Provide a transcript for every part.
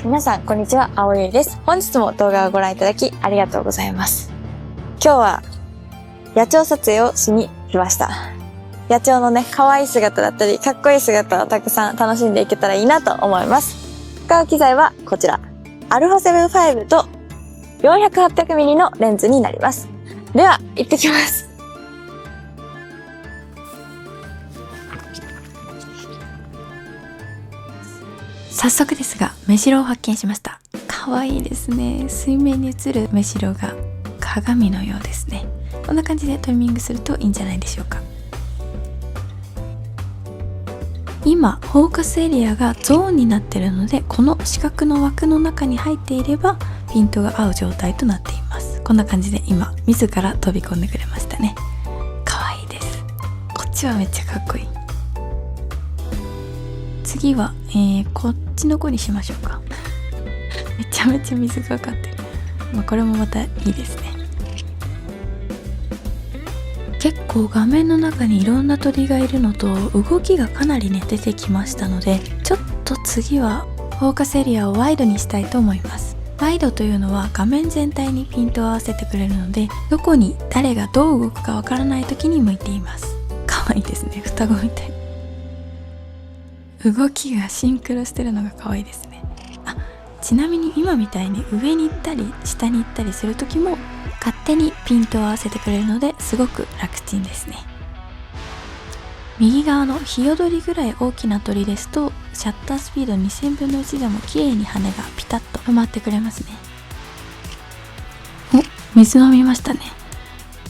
皆さんこんにちは、青ゆいです。本日も動画をご覧いただきありがとうございます。今日は野鳥撮影をしに来ました。野鳥のね、可愛い姿だったりかっこいい姿をたくさん楽しんでいけたらいいなと思います。使う機材はこちら α7-5 と 400-800mm のレンズになります。では行ってきます。早速ですが、目白を発見しました。可愛いですね。水面に映る目白が鏡のようですね。こんな感じでトリミングするといいんじゃないでしょうか。今フォーカスエリアがゾーンになっているので、この四角の枠の中に入っていればピントが合う状態となっています。こんな感じで今自ら飛び込んでくれましたね。可愛いです。こっちはめっちゃかっこいい。次は、こっちの子にしましょうか。めちゃめちゃ水がかかってる。これもまたいいですね。結構画面の中にいろんな鳥がいるのと動きがかなりね出てきましたので、ちょっと次はフォーカスエリアをワイドにしたいと思います。ワイドというのは画面全体にピントを合わせてくれるので、どこに誰がどう動くかわからない時に向いています。可愛いですね。双子みたい。動きがシンクロしてるのが可愛いですね。ちなみに今みたいに上に行ったり下に行ったりする時も勝手にピントを合わせてくれるので、すごく楽ちんですね。右側のヒヨドリぐらい大きな鳥ですと、シャッタースピード2000分の1でも綺麗に羽がピタッと止まってくれますね。水飲みましたね。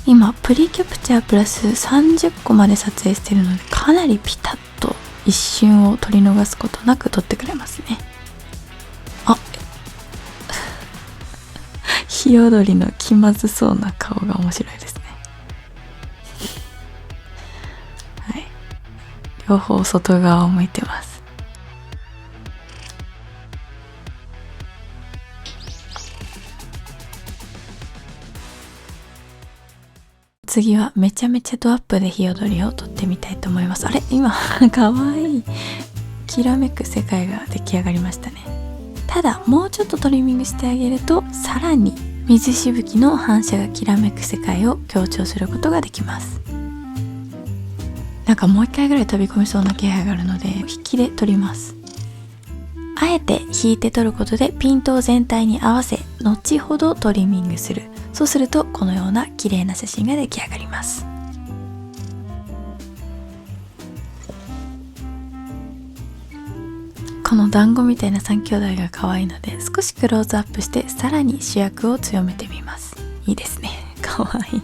今プリキャプチャープラス30個まで撮影しているので、かなりピタッと一瞬を取り逃すことなく撮ってくれますね。ヒヨドリの気まずそうな顔が面白いですね。はい、両方外側を向いてます。次はめちゃめちゃドアップでヒヨドリを撮ってみたいと思います。今かわいいきらめく世界が出来上がりましたね。ただもうちょっとトリミングしてあげると、さらに水しぶきの反射がきらめく世界を強調することができます。なんかもう一回ぐらい飛び込みそうな気配があるので、引きで撮ります。あえて引いて撮ることでピントを全体に合わせ、後ほどトリミングする。そうするとこのような綺麗な写真が出来上がります。この団子みたいな3兄弟が可愛いので、少しクローズアップしてさらに主役を強めてみます。いいですね。可愛い。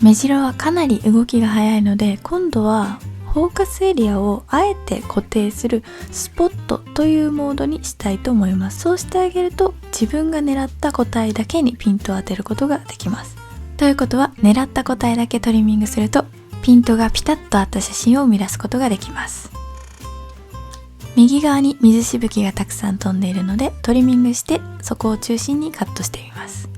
目白はかなり動きが速いので、今度はフォーカスエリアをあえて固定するスポットというモードにしたいと思います。そうしてあげると自分が狙った個体だけにピントを当てることができます。ということは、狙った個体だけトリミングするとピントがピタッと合った写真を生み出すことができます。右側に水しぶきがたくさん飛んでいるので、トリミングしてそこを中心にカットしてみます。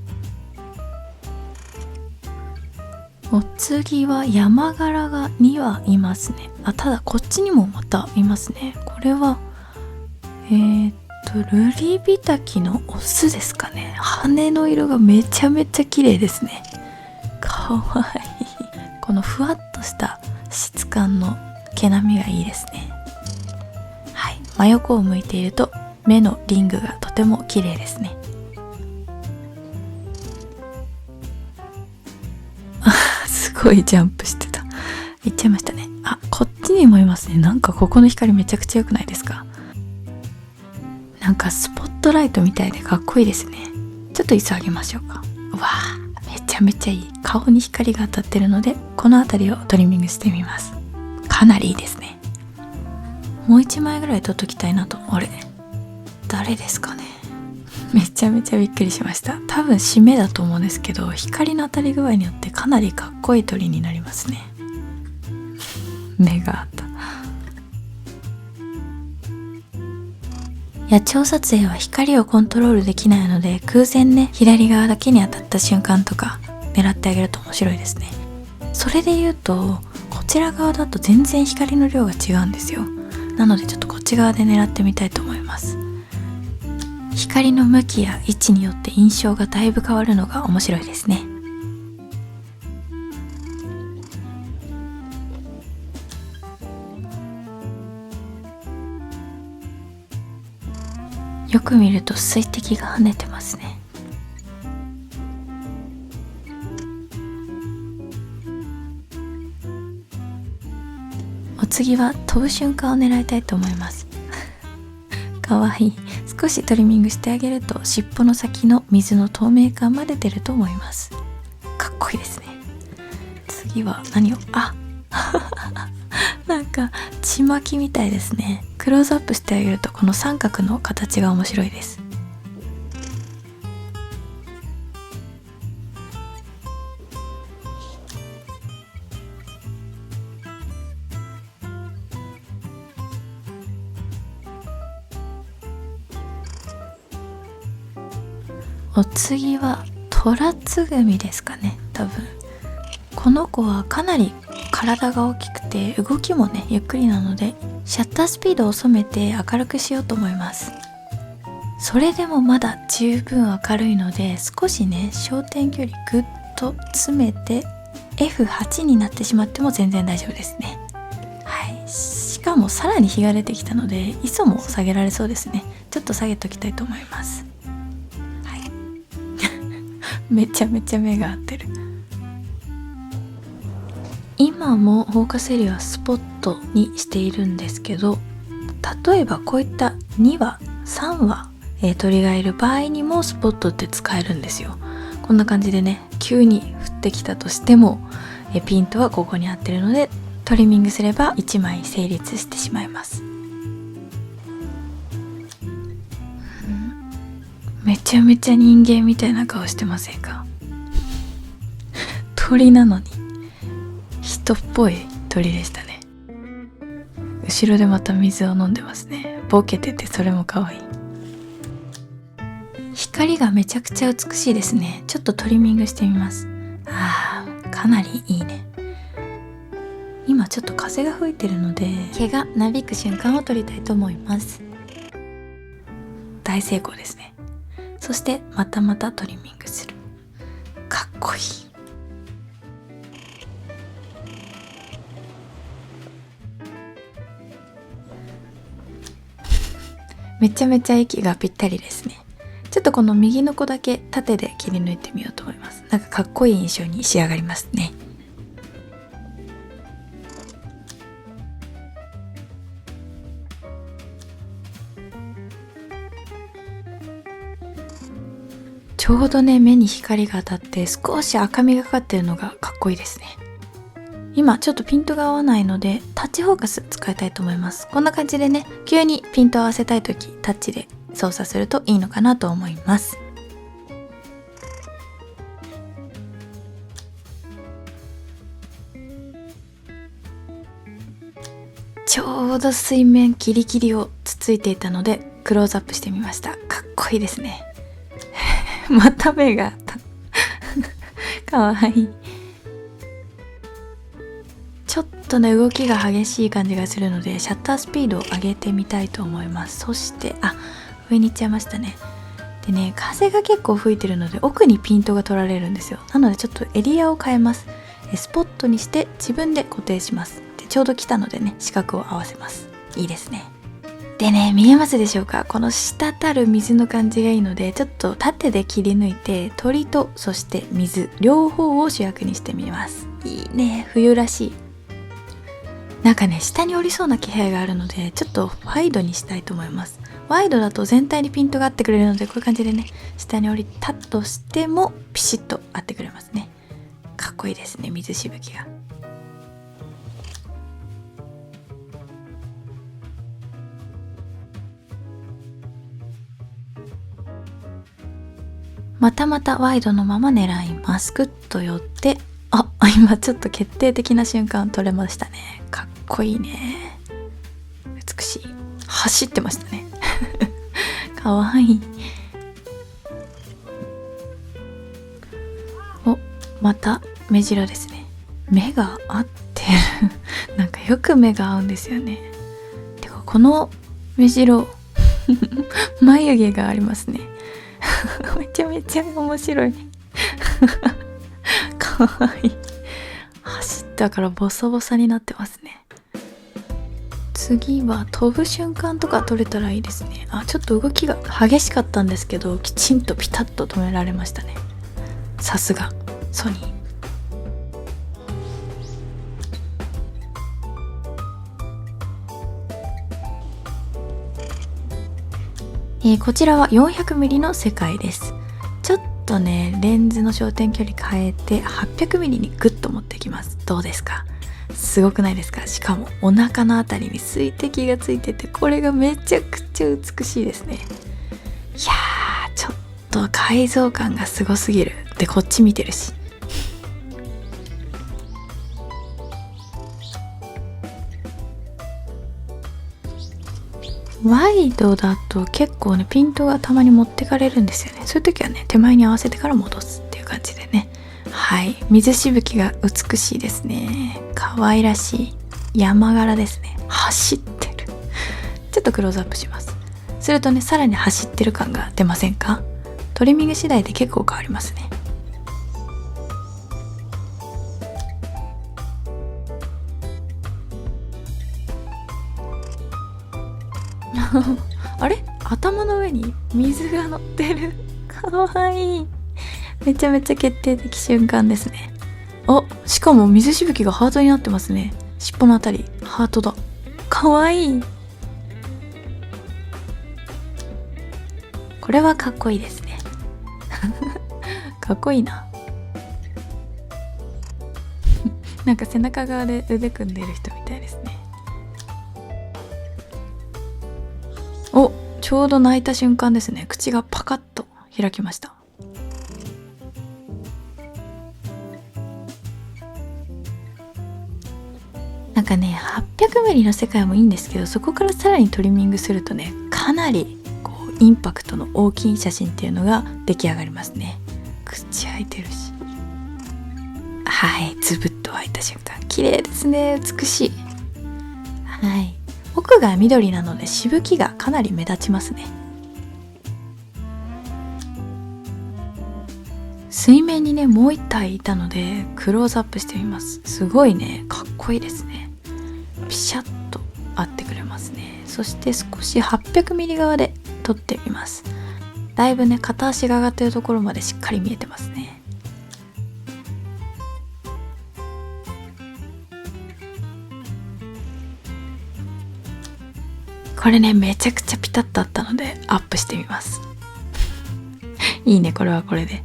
お次は山柄が2羽いますね。ただこっちにもまたいますね。これはルリビタキのオスですかね。羽の色がめちゃめちゃ綺麗ですね。かわいい。このふわっとした質感の毛並みがいいですね。真横を向いていると目のリングがとても綺麗ですね。すごいジャンプしてた。行っちゃいましたね。こっちにもいますね。なんかここの光めちゃくちゃ良くないですか？なんかスポットライトみたいでかっこいいですね。ちょっと椅子上げましょうか。うわー、めちゃめちゃいい。顔に光が当たってるので、この辺りをトリミングしてみます。かなりいいですね。もう1枚ぐらい撮っときたいなと。誰ですかね。めちゃめちゃびっくりしました。多分締めだと思うんですけど、光の当たり具合によってかなりかっこいい鳥になりますね。目があった。野鳥撮影は光をコントロールできないので、空前ね、左側だけに当たった瞬間とか狙ってあげると面白いですね。それで言うと、こちら側だと全然光の量が違うんですよ。なのでちょっとこっち側で狙ってみたいと思います。光の向きや位置によって印象がだいぶ変わるのが面白いですね。よく見ると水滴が跳ねてますね。お次は飛ぶ瞬間を狙いたいと思います。かわいい。少しトリミングしてあげると尻尾の先の水の透明感まで出ると思います。かっこいいですね。次は何をなんかちまきみたいですね。クローズアップしてあげるとこの三角の形が面白いです。お次はトラツグミですかね。多分この子はかなり体が大きくて動きもねゆっくりなので、シャッタースピードを収めて明るくしようと思います。それでもまだ十分明るいので、少しね焦点距離ぐっと詰めて F8 になってしまっても全然大丈夫ですね。はい、しかもさらに日が出てきたので ISO も下げられそうですね。ちょっと下げときたいと思います。めちゃめちゃ目が合ってる。今もフォーカスエリアはスポットにしているんですけど、例えばこういった2羽3羽、鳥がいる場合にもスポットって使えるんですよ。こんな感じでね急に降ってきたとしてもピントはここに合ってるので、トリミングすれば1枚成立してしまいます。めちゃめちゃ人間みたいな顔してませんか？鳥なのに人っぽい鳥でしたね。後ろでまた水を飲んでますね。ボケててそれも可愛い。光がめちゃくちゃ美しいですね。ちょっとトリミングしてみます。かなりいいね。今ちょっと風が吹いてるので毛がなびく瞬間を撮りたいと思います。大成功ですね。そしてまたまたトリミングする。かっこいい。めちゃめちゃ息がぴったりですね。ちょっとこの右の子だけ縦で切り抜いてみようと思います。なんかかっこいい印象に仕上がりますね。ちょうどね目に光が当たって少し赤みがかかってるのがかっこいいですね。今ちょっとピントが合わないのでタッチフォーカス使いたいと思います。こんな感じでね急にピントを合わせたいときタッチで操作するといいのかなと思います。ちょうど水面キリキリをつついていたのでクローズアップしてみました。かっこいいですね。また目があったかわいい。ちょっとね動きが激しい感じがするのでシャッタースピードを上げてみたいと思います。そして上に行っちゃいましたね。でね風が結構吹いてるので奥にピントが取られるんですよ。なのでちょっとエリアを変えます。スポットにして自分で固定します。でちょうど来たのでね四角を合わせます。いいですね。でね見えますでしょうか？この滴る水の感じがいいのでちょっと縦で切り抜いて鳥とそして水両方を主役にしてみます。いいね、冬らしい。なんかね下に降りそうな気配があるのでちょっとワイドにしたいと思います。ワイドだと全体にピントが合ってくれるのでこういう感じでね下に降りたとしてもピシッと合ってくれますね。かっこいいですね、水しぶきが。またまたワイドのまま狙います。グッと寄って今ちょっと決定的な瞬間撮れましたね。かっこいいね。美しい。走ってましたね。かわいい。また目白ですね。目が合ってる。なんかよく目が合うんですよね。てかこの目白眉毛がありますね。めちゃめちゃ面白い。かわいい。走ったからボサボサになってますね。次は飛ぶ瞬間とか撮れたらいいですね。あ、ちょっと動きが激しかったんですけど、きちんとピタッと止められましたね。さすがソニー。こちらは 400mm の世界です。ちょっとね、レンズの焦点距離変えて 800mm にグッと持ってきます。どうですか？すごくないですか？しかもお腹のあたりに水滴がついてて、これがめちゃくちゃ美しいですね。いやー、ちょっと解像感がすごすぎる。で、こっち見てるし。ワイドだと結構ね、ピントがたまに持ってかれるんですよね。そういう時はね、手前に合わせてから戻すっていう感じでね。はい、水しぶきが美しいですね。可愛らしい山柄ですね。走ってる。ちょっとクローズアップします。するとね、さらに走ってる感が出ませんか？トリミング次第で結構変わりますね。あれ？頭の上に水が乗ってる。かわいい。めちゃめちゃ決定的瞬間ですね。あ、しかも水しぶきがハートになってますね。尻尾のあたりハートだ。かわいい。これはかっこいいですね。かっこいいな。なんか背中側で腕組んでいる人みたいですね。お、ちょうど泣いた瞬間ですね。口がパカッと開きました。なんかね、800mm の世界もいいんですけど、そこからさらにトリミングするとね、かなりこうインパクトの大きい写真っていうのが出来上がりますね。口開いてるし、はい、ズブッと開いた瞬間、綺麗ですね。美しい。はい、奥が緑なのでしぶきがかなり目立ちますね。水面にね、もう一体いたのでクローズアップしてみます。すごいね、かっこいいですね。ピシャッと合ってくれますね。そして少し 800mm 側で撮ってみます。だいぶね、片足が上がってるところまでしっかり見えてますね。これね、めちゃくちゃピタッとあったのでアップしてみます。いいね、これはこれで。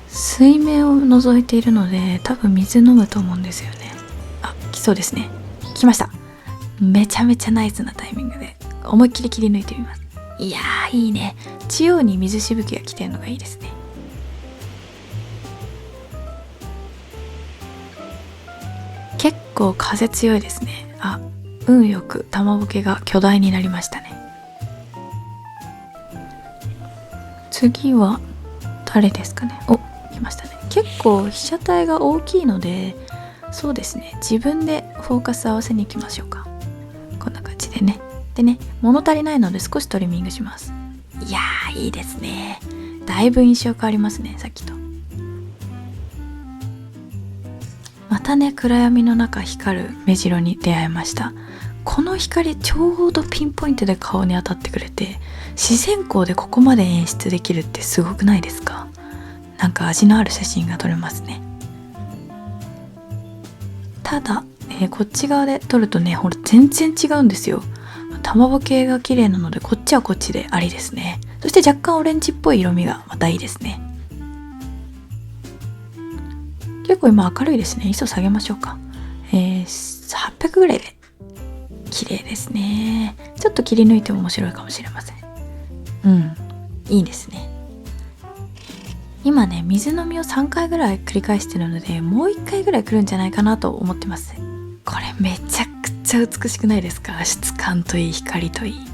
水面を覗いているので多分水飲むと思うんですよね。あ、来そうですね。来ました。めちゃめちゃナイスなタイミングで思いっきり切り抜いてみます。いやー、いいね。中央に水しぶきが来てるのがいいですね。結構風強いですね。あ、運よく玉ボケが巨大になりましたね。次は誰ですかね。お、来ましたね。結構被写体が大きいので、そうですね、自分でフォーカス合わせに行きましょうか。こんな感じでね。でね、物足りないので少しトリミングします。いやー、いいですね。だいぶ印象変わりますね、さっきと。またね、暗闇の中光る目白に出会いました。この光ちょうどピンポイントで顔に当たってくれて、自然光でここまで演出できるってすごくないですか？なんか味のある写真が撮れますね。ただ、こっち側で撮るとね、ほら全然違うんですよ。玉ボケが綺麗なので、こっちはこっちでありですね。そして若干オレンジっぽい色味がまたいいですね。結構今明るいですね。ISO下げましょうか。800ぐらいで綺麗ですね。ちょっと切り抜いても面白いかもしれません。うん、いいですね。今ね、水飲みを3回ぐらい繰り返してるので、もう1回ぐらい来るんじゃないかなと思ってます。これめちゃくちゃ美しくないですか？質感といい、光といい。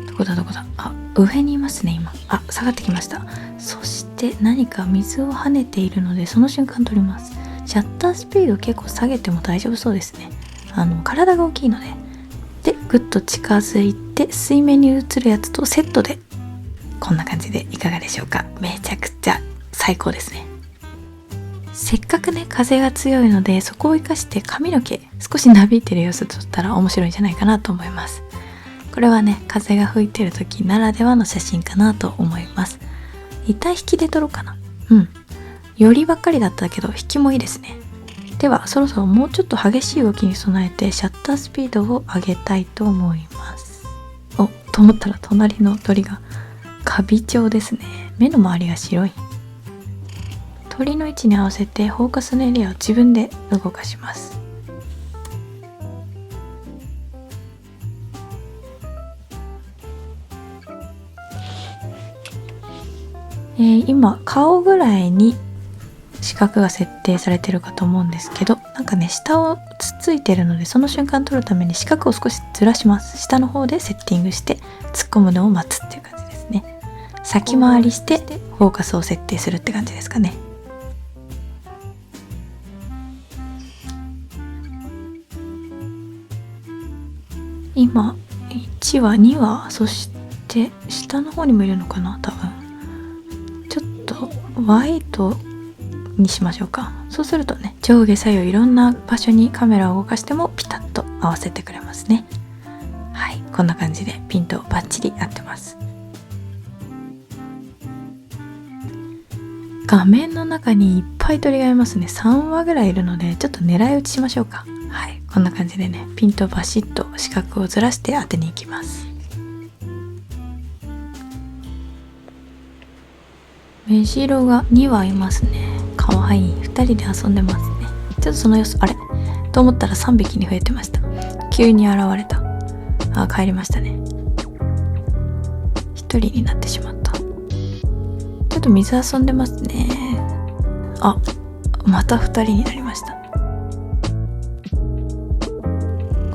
どこだどこだ。あ、上にいますね今。あ、下がってきました。そして何か水を跳ねているので、その瞬間撮ります。シャッタースピード結構下げても大丈夫そうですね。体が大きいので。でぐっと近づいて水面に映るやつとセットでこんな感じでいかがでしょうか。めちゃくちゃ最高ですね。せっかくね風が強いので、そこを生かして髪の毛少しなびいてる様子撮ったら面白いんじゃないかなと思います。これはね風が吹いてる時ならではの写真かなと思います。板引きで撮ろうかな。よりばっかりだったけど引きもいいですね。ではそろそろもうちょっと激しい動きに備えてシャッタースピードを上げたいと思います。と思ったら隣の鳥がカビ鳥ですね。目の周りが白い。鳥の位置に合わせてフォーカスのエリアを自分で動かします。今顔ぐらいに四角が設定されてるかと思うんですけど、なんかね下をつついてるので、その瞬間撮るために四角を少しずらします。下の方でセッティングして突っ込むのを待つっていう感じですね。先回りしてフォーカスを設定するって感じですかね。今1話2話、そして下の方にもいるのかな。多分ちょっとワイドにしましょうか。そうするとね上下左右いろんな場所にカメラを動かしてもピタッと合わせてくれますね。はい、こんな感じでピントバッチリ合ってます。画面の中にいっぱい鳥がいますね。3羽ぐらいいるのでちょっと狙い撃ちしましょうか。はい、こんな感じでねピントバシッと四角をずらして当てに行きます。メジロが2羽いますね。かわいい。2人で遊んでますね。ちょっとその様子あれと思ったら3匹に増えてました。急に現れた。帰りましたね。1人になってしまった。ちょっと水遊んでますね。また2人になりました。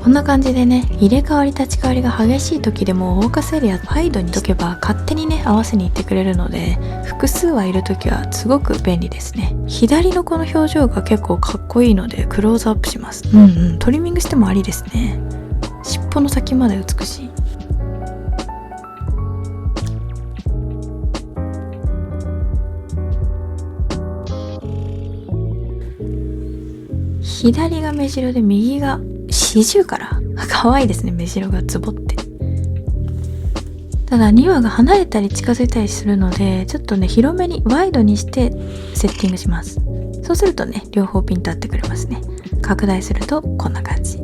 こんな感じでね入れ替わり立ち替わりが激しい時でもフォーカスエリアワイドにしとけば勝手にね合わせに行ってくれるので、複数はいる時はすごく便利ですね。左のこの表情が結構かっこいいのでクローズアップします。トリミングしてもありですね。尻尾の先まで美しい。左が目白で右がシジュウカラ。可愛いですね、目白がつぼって。ただ2羽が離れたり近づいたりするので、ちょっとね広めにワイドにしてセッティングします。そうするとね両方ピント合ってくれますね。拡大するとこんな感じ。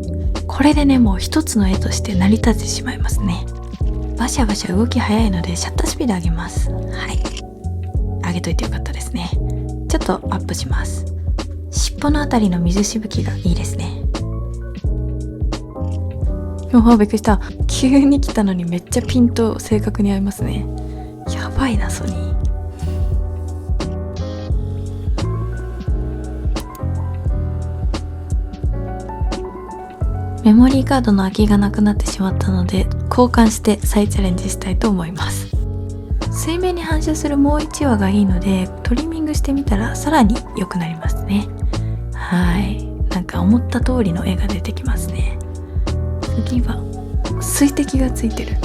これでねもう一つの絵として成り立ってしまいますね。バシャバシャ動き早いのでシャッタースピード上げます。はい、上げといてよかったですね。ちょっとアップします。尻尾のあたりの水しぶきがいいですね。びっくりした。急に来たのにめっちゃピント正確に合いますね。やばいなソニー。メモリーカードの空きがなくなってしまったので交換して再チャレンジしたいと思います。水面に反射するもう1羽がいいのでトリミングしてみたらさらに良くなりますね。はい、なんか思った通りの絵が出てきますね。次は水滴がついてる。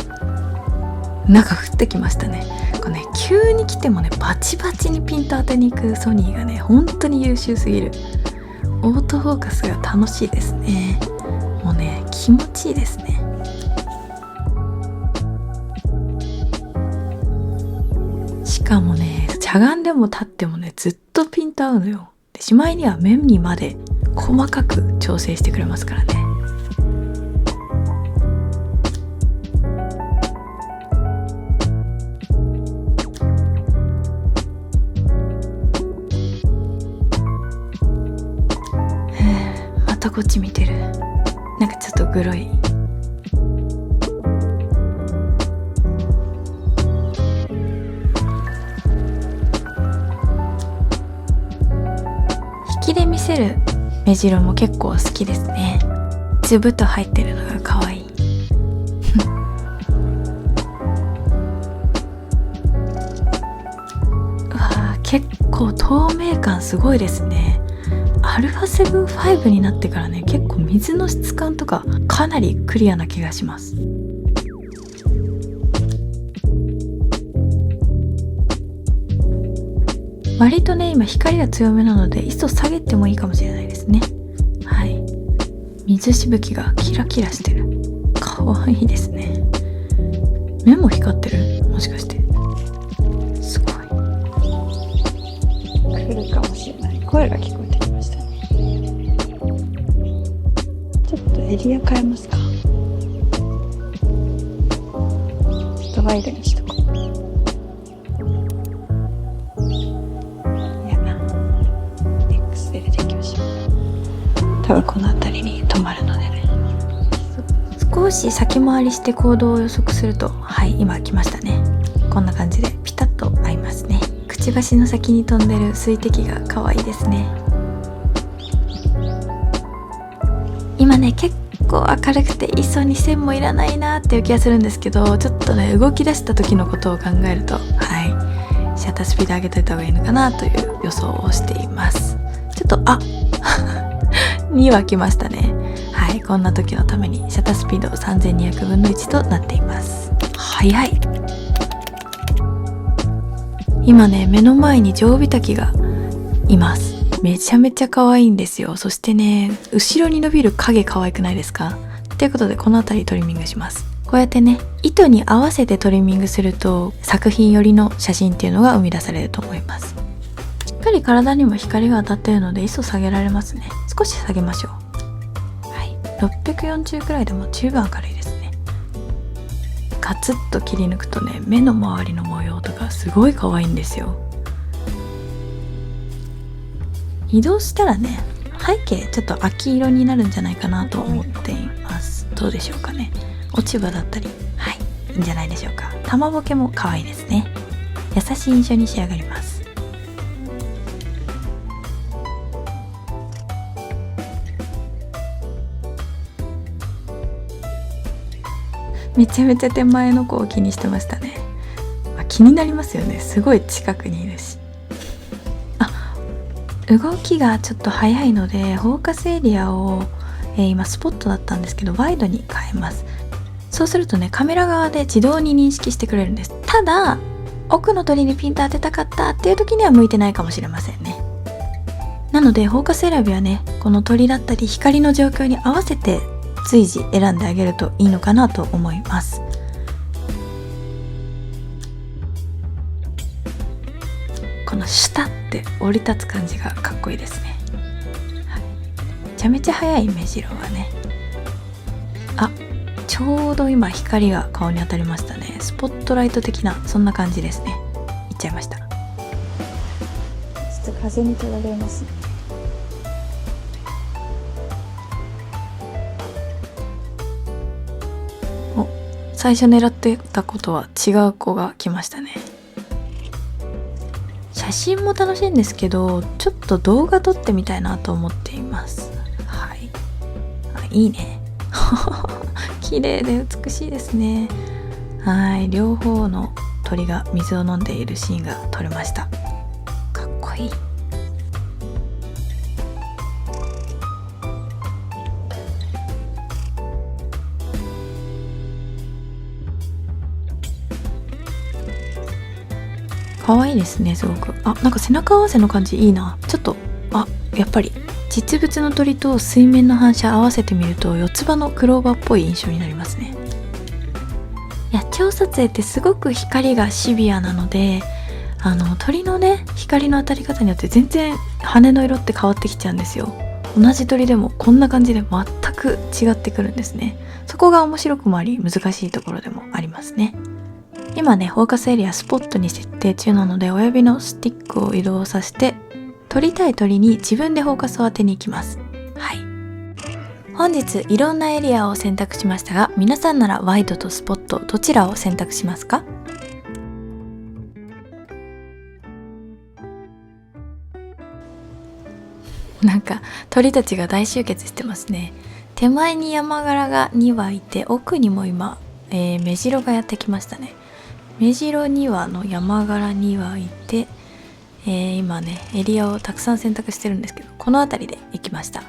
なんか降ってきましたね。これね急に来てもねバチバチにピント当てに行くソニーがね本当に優秀すぎる。オートフォーカスが楽しいですね。もうね気持ちいいですね。しかもねしゃがんでも立ってもねずっとピント合うのよ。でしまいには面にまで細かく調整してくれますからね。またこっち見てる。なんかちょっとグロい。引きで見せる目白も結構好きですね。つぶと入ってるのが可愛い。うわー結構透明感すごいですね。α7-5 になってからね、結構水の質感とかかなりクリアな気がします。割とね、今光が強めなので ISO 下げてもいいかもしれないですね。はい。水しぶきがキラキラしてる。かわいいですね。目も光ってる？もしかして。すごい。来るかもしれない。声が聞こえてきましたね。ちょっとエリア変えますか。ちょっとワイドにしとこう。XL でいきましょう。多分この辺りに止まるのでね。少し先回りして行動を予測すると、はい、今来ましたね。こんな感じでピタッと合いますね。くちばしの先に飛んでる水滴が可愛いですね。今ね、結構明るくて ISO2000 もいらないなっていう気がするんですけど、ちょっとね、動き出した時のことを考えると、はい、シャッタースピード上げといた方がいいのかなという予想をしています。ちょっと2は来ましたね。はい、こんな時のためにシャッタースピード3200分の1となっています。早い。今ね、目の前にジョウビタキがいます。めちゃめちゃ可愛いんですよ。そしてね、後ろに伸びる影可愛くないですか？ということでこの辺りトリミングします。こうやってね、糸に合わせてトリミングすると作品寄りの写真っていうのが生み出されると思います。しっかり体にも光が当たっているので ISO 下げられますね。少し下げましょう。はい、640くらいでも十分明るいですね。ガツッと切り抜くとね、目の周りの模様とかすごい可愛いんですよ。移動したらね、背景ちょっと秋色になるんじゃないかなと思っています。どうでしょうかね。落ち葉だったり、はい、いいんじゃないでしょうか。玉ボケも可愛いですね。優しい印象に仕上がります。めちゃめちゃ手前の子を気にしてましたね。気になりますよね。すごい近くにいるし。動きがちょっと早いので、フォーカスエリアを、今スポットだったんですけどワイドに変えます。そうするとね、カメラ側で自動に認識してくれるんです。ただ奥の鳥にピント当てたかったっていう時には向いてないかもしれませんね。なのでフォーカス選びはね、この鳥だったり光の状況に合わせて随時選んであげるといいのかなと思います。このシュタって降り立つ感じがかっこいいですね。はい、めちゃめちゃ速い目白はね。ちょうど今光が顔に当たりましたね。スポットライト的なそんな感じですね。いっちゃいました。ちょっと風に取られますね。最初狙ってたことは違う子が来ましたね。写真も楽しいんですけど、ちょっと動画撮ってみたいなと思っています。はい、いいね。綺麗で美しいですね。はい、両方の鳥が水を飲んでいるシーンが撮れました。かっこいい。可愛いですね、すごく。なんか背中合わせの感じいいな。ちょっとやっぱり実物の鳥と水面の反射合わせてみると四つ葉のクローバーっぽい印象になりますね。野鳥撮影ってすごく光がシビアなので、鳥のね、光の当たり方によって全然羽の色って変わってきちゃうんですよ。同じ鳥でもこんな感じで全く違ってくるんですね。そこが面白くもあり難しいところでもありますね。今ね、フォーカスエリアスポットに設定中なので、親指のスティックを移動させて撮りたい鳥に自分でフォーカスを当てに行きます。はい、本日いろんなエリアを選択しましたが、皆さんならワイドとスポットどちらを選択しますか？なんか鳥たちが大集結してますね。手前に山柄が2羽いて、奥にも今、目白がやってきましたね。目白2羽の山柄2羽いて、今ねエリアをたくさん選択してるんですけど、この辺りで行きました。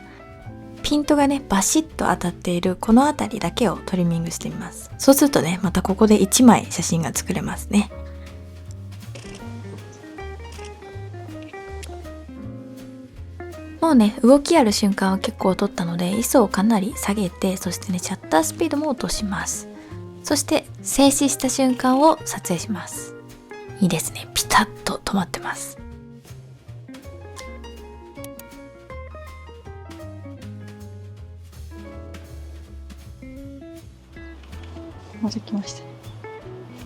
ピントがねバシッと当たっているこの辺りだけをトリミングしてみます。そうするとねまたここで1枚写真が作れますね。もうね動きある瞬間を結構撮ったので ISO をかなり下げて、そしてねシャッタースピードも落とします。そして静止した瞬間を撮影します。いいですね、ピタッと止まってます。また来ましたね。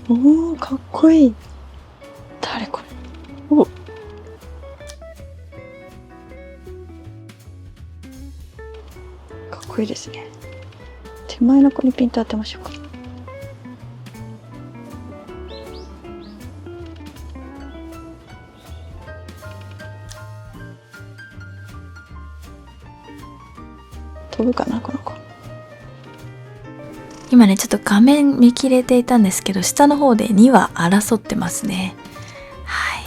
おお、かっこいい。誰これ。お、かっこいいですね。手前の子にピント当てましょうか。飛ぶかなこの子。今ねちょっと画面見切れていたんですけど、下の方で2羽争ってますね。はい、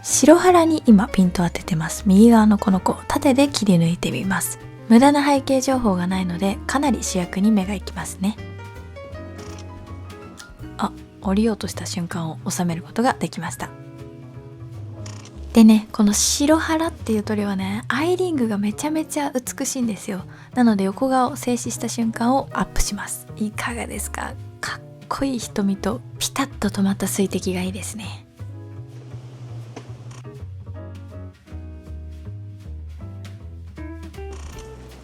白原に今ピント当ててます。右側のこの子縦で切り抜いてみます。無駄な背景情報がないのでかなり主役に目が行きますね。あ、降りようとした瞬間を収めることができました。でね、この白原っていう鳥はねアイリングがめちゃめちゃ美しいんですよ。なので横顔静止した瞬間をアップします。いかがですか？かっこいい瞳とピタッと止まった水滴がいいですね。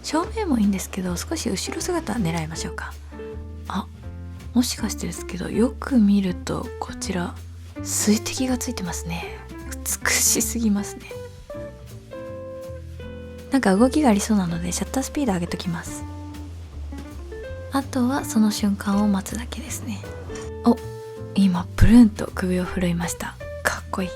正面もいいんですけど、少し後ろ姿狙いましょうか。あ、もしかしてですけどよく見るとこちら水滴がついてますね。美しすぎますね。なんか動きがありそうなのでシャッタースピード上げときます。あとはその瞬間を待つだけですね。お、今プルンと首を振るいました。かっこいいね。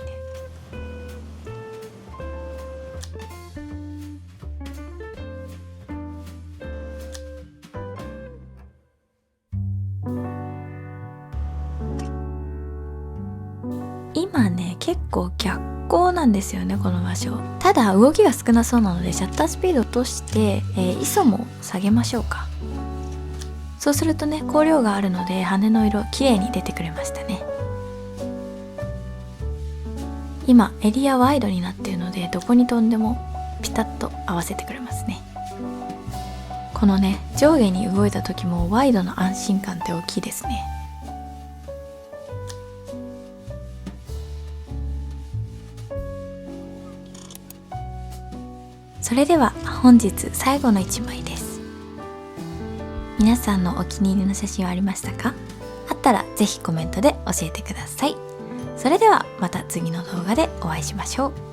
今ね結構逆光なんですよねこの場所。ただ動きが少なそうなのでシャッタースピード落として、ISO も下げましょうか。そうするとね光量があるので羽の色綺麗に出てくれましたね。今エリアワイドになっているのでどこに飛んでもピタッと合わせてくれますね。このね上下に動いた時もワイドの安心感って大きいですね。それでは本日最後の1枚です。皆さんのお気に入りの写真はありましたか？あったらぜひコメントで教えてください。それではまた次の動画でお会いしましょう。